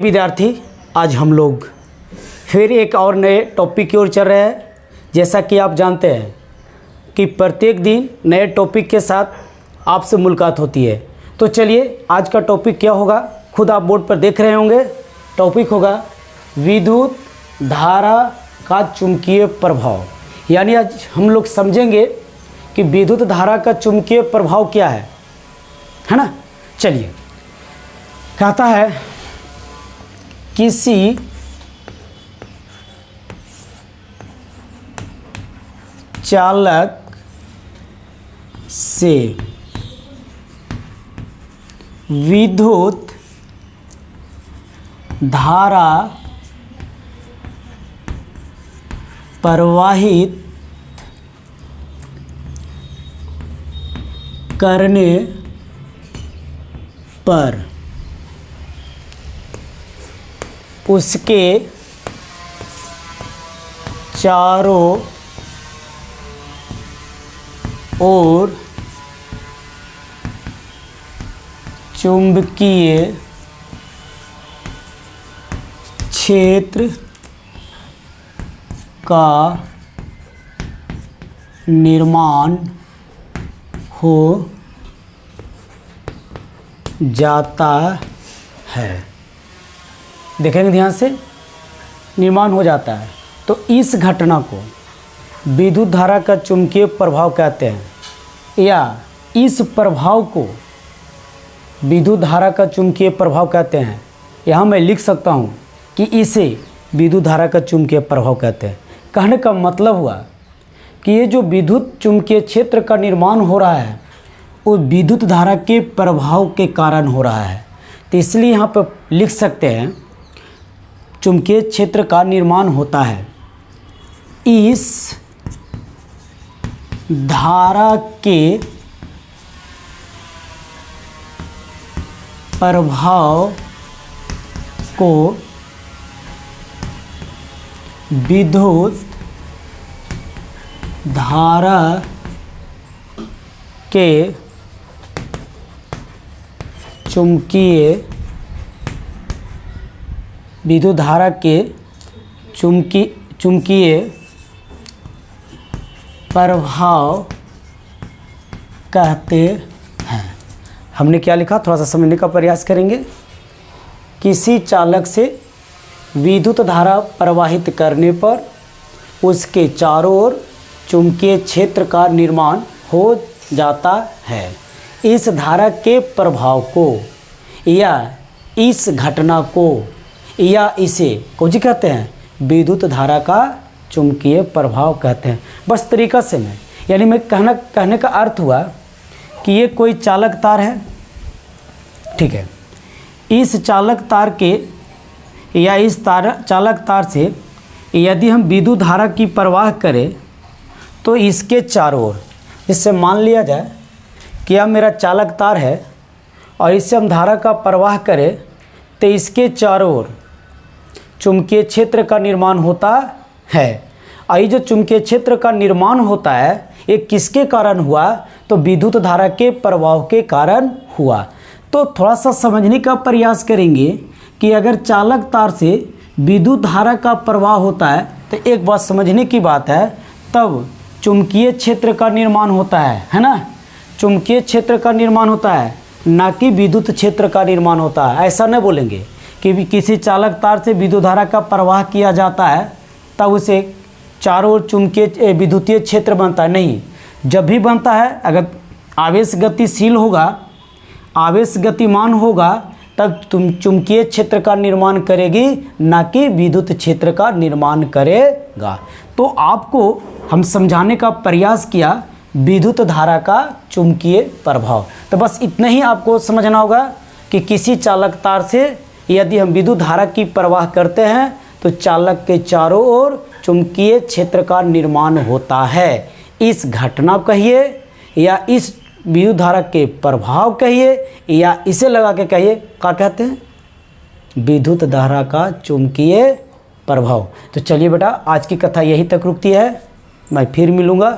विद्यार्थी, आज हम लोग फिर एक और नए टॉपिक की ओर चल रहे हैं। जैसा कि आप जानते हैं कि प्रत्येक दिन नए टॉपिक के साथ आपसे मुलाकात होती है। तो चलिए, आज का टॉपिक क्या होगा, खुद आप बोर्ड पर देख रहे होंगे। टॉपिक होगा विद्युत धारा का चुंबकीय प्रभाव। यानी आज हम लोग समझेंगे कि विद्युत धारा का चुंबकीय प्रभाव क्या है ना। चलिए, कहता है किसी चालक से विद्युत धारा प्रवाहित करने पर उसके चारों ओर चुंबकीय क्षेत्र का निर्माण हो जाता है। देखेंगे ध्यान से, निर्माण हो जाता है। तो इस घटना को विद्युत धारा का चुंबकीय प्रभाव कहते हैं, या इस प्रभाव को विद्युत धारा का चुंबकीय प्रभाव कहते हैं। यहाँ मैं लिख सकता हूँ कि इसे विद्युत धारा का चुंबकीय प्रभाव कहते हैं। कहने का मतलब हुआ कि ये जो विद्युत चुंबकीय क्षेत्र का निर्माण हो रहा है वो विद्युत धारा के प्रभाव के कारण हो रहा है। तो इसलिए यहाँ पर लिख सकते हैं चुंबकीय क्षेत्र का निर्माण होता है इस धारा के प्रभाव को विद्युत धारा के विद्युत धारा के चुंबकीय प्रभाव कहते हैं। हमने क्या लिखा, थोड़ा सा समझने का प्रयास करेंगे। किसी चालक से विद्युत धारा प्रवाहित करने पर उसके चारों ओर चुंबकीय क्षेत्र का निर्माण हो जाता है। इस धारा के प्रभाव को या इस घटना को या इसे कुछ कहते हैं विद्युत धारा का चुंबकीय प्रभाव कहते हैं। बस तरीका से मैं, यानी मैं कहने का अर्थ हुआ कि ये कोई चालक तार है, ठीक है। इस चालक तार के या इस चालक तार से यदि हम विद्युत धारा की प्रवाह करें तो इसके चारों ओर, इससे मान लिया जाए कि यह मेरा चालक तार है और इससे हम धारा का प्रवाह करें तो इसके चारों ओर चुंबकीय क्षेत्र का निर्माण होता है। और ये जो चुंबकीय क्षेत्र का निर्माण होता है ये किसके कारण हुआ, तो विद्युत धारा के प्रवाह के कारण हुआ। तो थोड़ा सा समझने का प्रयास करेंगे कि अगर चालक तार से विद्युत धारा का प्रवाह होता है तो एक बात समझने की बात है, तब चुंबकीय क्षेत्र का निर्माण होता है ना। चुंबकीय क्षेत्र का निर्माण होता है, ना कि विद्युत क्षेत्र का निर्माण होता है। ऐसा नहीं बोलेंगे कि किसी चालक तार से विद्युत धारा का प्रवाह किया जाता है तब उसे चारों ओर चुंबकीय विद्युतीय क्षेत्र बनता है। नहीं, जब भी बनता है अगर आवेश गतिशील होगा, आवेश गतिमान होगा, तब तुम चुंबकीय क्षेत्र का निर्माण करेगी, ना कि विद्युत क्षेत्र का निर्माण करेगा। तो आपको हम समझाने का प्रयास किया विद्युत धारा का चुंबकीय प्रभाव। तो बस इतना ही आपको समझना होगा कि किसी चालक तार से यदि हम विद्युत धारा की प्रवाह करते हैं तो चालक के चारों ओर चुंबकीय क्षेत्र का निर्माण होता है। इस घटना कहिए या इस विद्युत धारा के प्रभाव कहिए या इसे लगा के कहिए, क्या कहते हैं, विद्युत धारा का चुंबकीय प्रभाव। तो चलिए बेटा, आज की कथा यहीं तक रुकती है। मैं फिर मिलूँगा।